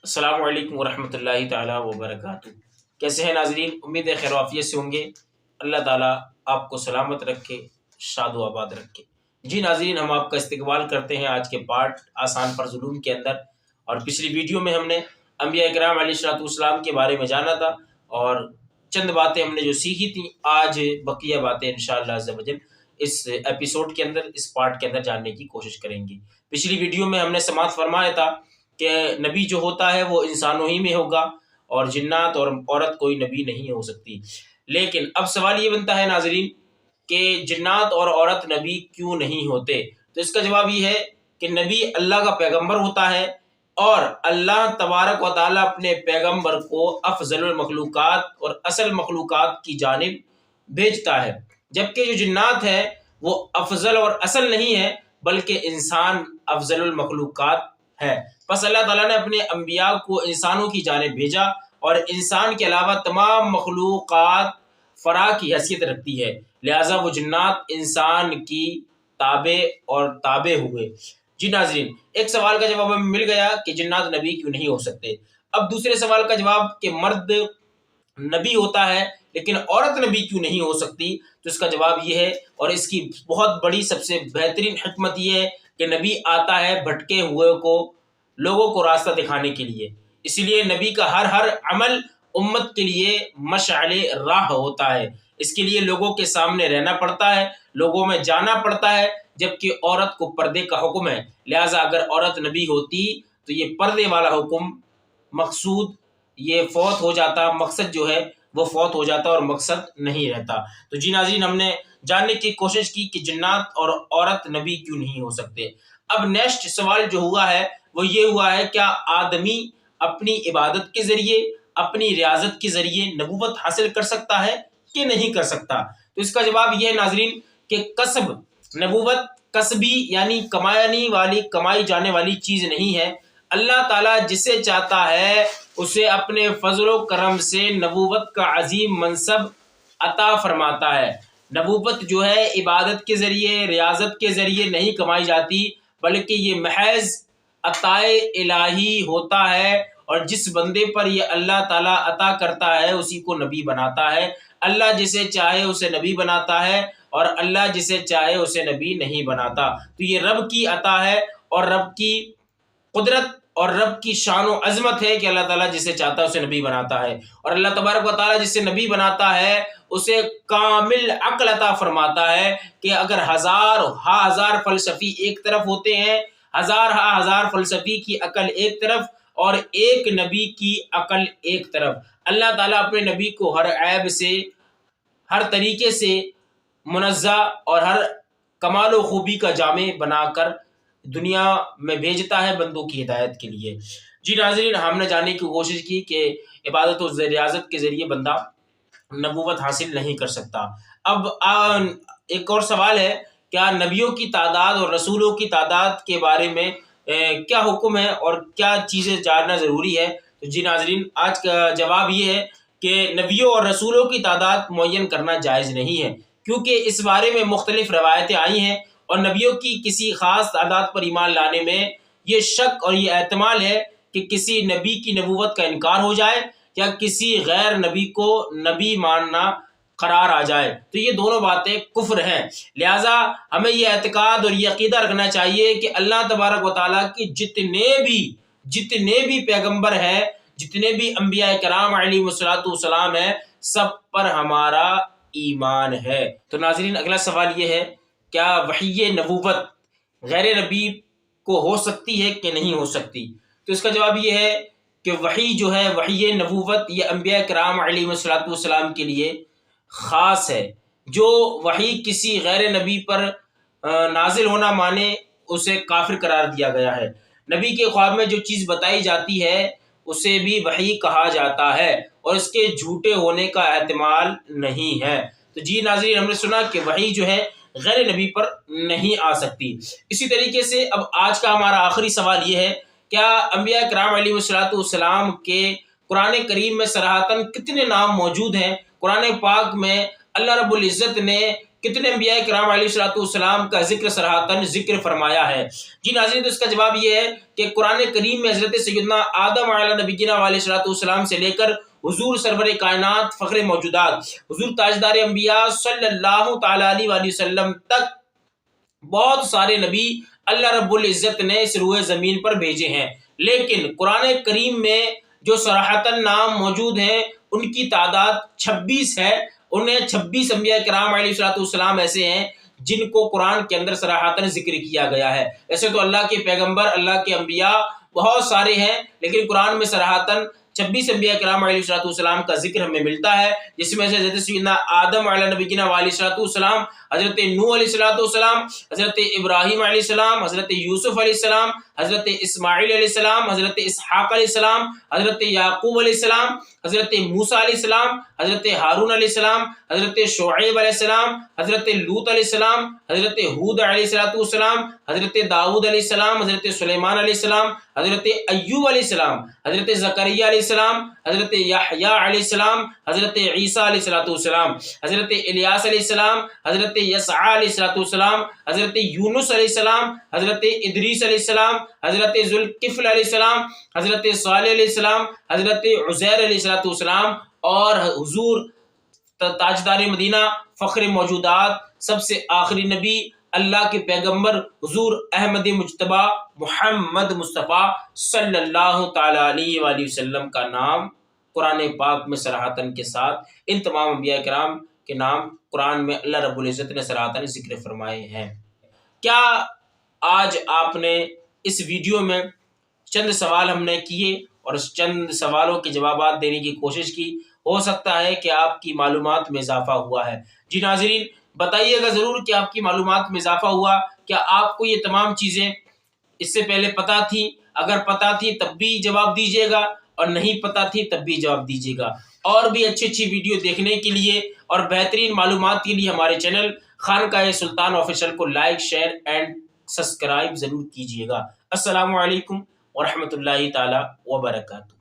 السلام علیکم ورحمۃ اللہ تعالیٰ وبرکاتہ۔ کیسے ہیں ناظرین؟ امید ہے خیر و عافیت سے ہوں گے۔ اللہ تعالیٰ آپ کو سلامت رکھے، شاد و آباد رکھے۔ جی ناظرین، ہم آپ کا استقبال کرتے ہیں آج کے پارٹ آسان فرض علوم کے اندر۔ اور پچھلی ویڈیو میں ہم نے انبیاء کرام علیہ الصلوۃ والسلام کے بارے میں جانا تھا، اور چند باتیں ہم نے جو سیکھی تھیں، آج بقیہ باتیں انشاءاللہ عز و جل اس ایپیسوڈ کے اندر، اس پارٹ کے اندر جاننے کی کوشش کریں گے۔ پچھلی ویڈیو میں ہم نے سماعت فرمایا تھا کہ نبی جو ہوتا ہے وہ انسانوں ہی میں ہوگا، اور جنات اور عورت کوئی نبی نہیں ہو سکتی۔ لیکن اب سوال یہ بنتا ہے ناظرین کہ جنات اور عورت نبی کیوں نہیں ہوتے؟ تو اس کا جواب یہ ہے کہ نبی اللہ کا پیغمبر ہوتا ہے، اور اللہ تبارک و تعالیٰ اپنے پیغمبر کو افضل المخلوقات اور اصل مخلوقات کی جانب بھیجتا ہے، جبکہ جو جنات ہے وہ افضل اور اصل نہیں ہے، بلکہ انسان افضل المخلوقات ہے۔ پس اللہ تعالیٰ نے اپنے انبیاء کو انسانوں کی جانب بھیجا، اور انسان کے علاوہ تمام مخلوقات فرا کی حیثیت رکھتی ہے، لہٰذا وہ جنات انسان کی تابع اور تابع ہوئے۔ جی ناظرین، ایک سوال کا جواب ہمیں مل گیا کہ جنات نبی کیوں نہیں ہو سکتے۔ اب دوسرے سوال کا جواب کہ مرد نبی ہوتا ہے لیکن عورت نبی کیوں نہیں ہو سکتی، تو اس کا جواب یہ ہے، اور اس کی بہت بڑی سب سے بہترین حکمت یہ ہے کہ نبی آتا ہے بھٹکے ہوئے کو، لوگوں کو راستہ دکھانے کے لیے۔ اسی لیے نبی کا ہر عمل امت کے لیے مشعل راہ ہوتا ہے۔ اس کے لیے لوگوں کے سامنے رہنا پڑتا ہے، لوگوں میں جانا پڑتا ہے، جبکہ عورت کو پردے کا حکم ہے۔ لہٰذا اگر عورت نبی ہوتی تو یہ پردے والا حکم مقصود یہ فوت ہو جاتا، مقصد جو ہے وہ فوت ہو جاتا اور مقصد نہیں رہتا۔ تو جی ناظرین، ہم نے جاننے کی کوشش کی کہ جنات اور عورت نبی کیوں نہیں ہو سکتے۔ اب نیکسٹ سوال جو ہوا ہے وہ یہ ہوا ہے، کیا آدمی اپنی عبادت کے ذریعے، اپنی ریاضت کے ذریعے نبوت حاصل کر سکتا ہے کہ نہیں کر سکتا؟ تو اس کا جواب یہ ہے ناظرین کہ کسب، نبوت کسبی یعنی کمائی جانے والی چیز نہیں ہے۔ اللہ تعالیٰ جسے چاہتا ہے اسے اپنے فضل و کرم سے نبوت کا عظیم منصب عطا فرماتا ہے۔ نبوت جو ہے عبادت کے ذریعے، ریاضت کے ذریعے نہیں کمائی جاتی، بلکہ یہ محض عطائے الہی ہوتا ہے، اور جس بندے پر یہ اللہ تعالیٰ عطا کرتا ہے اسی کو نبی بناتا ہے۔ اللہ جسے چاہے اسے نبی بناتا ہے، اور اللہ جسے چاہے اسے نبی نہیں بناتا۔ تو یہ رب کی عطا ہے، اور رب کی قدرت اور رب کی شان و عظمت ہے کہ اللہ تعالیٰ جسے چاہتا ہے اسے نبی بناتا ہے، اور اللہ تبارک و تعالیٰ جسے نبی بناتا ہے اسے کامل عقل عطا فرماتا ہے، کہ اگر ہزار فلسفی ایک طرف ہوتے ہیں، ہزار فلسفی کی عقل ایک طرف، اور ایک نبی کی عقل ایک طرف۔ اللہ تعالیٰ اپنے نبی کو ہر عیب سے، ہر طریقے سے منزہ اور ہر کمال و خوبی کا جامع بنا کر دنیا میں بھیجتا ہے بندوں کی ہدایت کے لیے۔ جی ناظرین، ہم نے جاننے کی کوشش کی کہ عبادت و ریاضت کے ذریعے بندہ نبوت حاصل نہیں کر سکتا۔ اب ایک اور سوال ہے، کیا نبیوں کی تعداد اور رسولوں کی تعداد کے بارے میں کیا حکم ہے اور کیا چیزیں جاننا ضروری ہے؟ تو جی ناظرین، آج کا جواب یہ ہے کہ نبیوں اور رسولوں کی تعداد معین کرنا جائز نہیں ہے، کیونکہ اس بارے میں مختلف روایتیں آئی ہیں، اور نبیوں کی کسی خاص تعداد پر ایمان لانے میں یہ شک اور یہ احتمال ہے کہ کسی نبی کی نبوت کا انکار ہو جائے، یا کسی غیر نبی کو نبی ماننا قرار آ جائے، تو یہ دونوں باتیں کفر ہیں۔ لہٰذا ہمیں یہ اعتقاد اور یہ عقیدہ رکھنا چاہیے کہ اللہ تبارک و تعالیٰ کی جتنے بھی پیغمبر ہیں، جتنے بھی انبیاء کرام علیہ الصلوۃ والسلام ہیں، سب پر ہمارا ایمان ہے۔ تو ناظرین، اگلا سوال یہ ہے، کیا وحی نبوت غیر نبی کو ہو سکتی ہے کہ نہیں ہو سکتی؟ تو اس کا جواب یہ ہے کہ وحی جو ہے، وحی نبوت، یہ انبیاء کرام علیہ الصلوۃ والسلام کے لیے خاص ہے۔ جو وحی کسی غیر نبی پر نازل ہونا مانے اسے کافر قرار دیا گیا ہے۔ نبی کے خواب میں جو چیز بتائی جاتی ہے اسے بھی وحی کہا جاتا ہے، اور اس کے جھوٹے ہونے کا احتمال نہیں ہے۔ تو جی ناظرین، ہم نے سنا کہ وحی جو ہے غیر نبی پر نہیں آ سکتی۔ اسی طریقے سے اب آج کا ہمارا آخری سوال یہ ہے، کیا انبیاء کرام علیہ الصلوۃ والسلام کے قرآن کریم میں صراحتاً کتنے نام موجود ہیں؟ قرآن پاک میں اللہ رب العزت نے کتنے انبیاء کرام علیہ السلام کا ذکر صراحتاً ذکر فرمایا ہے؟ جی ناظرین، تو اس کا جواب یہ ہے کہ قرآن کریم میں حضرت سیدنا آدم علیہ نبینا علیہ السلام سے لے کر حضور سرور کائنات فخر موجودات حضور تاجدار انبیاء صلی اللہ تعالی علیہ وآلہ وسلم تک بہت سارے نبی اللہ رب العزت نے اس روئے زمین پر بھیجے ہیں، لیکن قرآن کریم میں جو صراحتاً نام موجود ہیں ان کی تعداد 26 ہے۔ انہیں 26 انبیاء کرام علیہ السلام ایسے ہیں جن کو قرآن کے اندر صراحتاً ذکر کیا گیا ہے۔ ایسے تو اللہ کے پیغمبر، اللہ کے انبیاء بہت سارے ہیں، لیکن قرآن میں صراحتاً 26 انبیاء کرام علیہ السلام کا ذکر ہمیں ملتا ہے، جس میں سے حضرت سیدنا آدم علیہ نبینا علیہ السلام، حضرت نوح علیہ السلام، حضرت ابراہیم علیہ السلام، حضرت یوسف علیہ السلام، حضرت اسماعیل علیہ السلام، حضرت اسحاق علیہ السلام، حضرت یعقوب علیہ السلام، حضرت موسیٰ علیہ السلام، حضرت ہارون علیہ السلام، حضرت شعیب علیہ السلام، حضرت لوط علیہ السلام، حضرت ہود علیہ السلام، حضرت داؤد علیہ السلام، حضرت سلیمان علیہ السلام، حضرت ایوب علیہ السلام، حضرت زکریا علیہ السلام، حضرت یحییٰ علیہ السلام، حضرت عیسیٰ علیہ السلام، حضرت الیاس علیہ السلام، حضرت یسعیٰ علیہ السلام، حضرت یونس علیہ السلام، حضرت ادریس علیہ السلام، حضرت ذوالکفل علیہ السلام، حضرت صالح علیہ السلام، حضرت عزیر علیہ السلام، اور حضور تاجدار مدینہ فخر موجودات سب سے آخری نبی اللہ کے پیغمبر حضور احمد مجتبیٰ محمد مصطفیٰ صلی اللہ تعالی علیہ وآلہ وسلم کا نام قرآن پاک میں صراحتاً کے ساتھ ان تمام انبیاء کرام کے نام قرآن میں اللہ رب العزت نے صراحتاً ذکر فرمائے ہیں۔ کیا آج آپ نے اس ویڈیو میں چند سوال ہم نے کیے اور اس چند سوالوں کے جوابات دینے کی کوشش کی، ہو سکتا ہے کہ آپ کی معلومات میں اضافہ ہوا ہے۔ جی ناظرین، بتائیے گا ضرور کہ آپ کی معلومات میں اضافہ ہوا، کیا آپ کو یہ تمام چیزیں اس سے پہلے پتہ تھی؟ اگر پتہ تھی تب بھی جواب دیجیے گا، اور نہیں پتہ تھی تب بھی جواب دیجیے گا۔ اور بھی اچھی اچھی ویڈیو دیکھنے کے لیے اور بہترین معلومات کے لیے ہمارے چینل خانقاہ سلطان آفیشل کو لائک، شیئر اینڈ سبسکرائب ضرور کیجیے گا۔ السلام علیکم ورحمۃ اللہ تعالی وبرکاتہ۔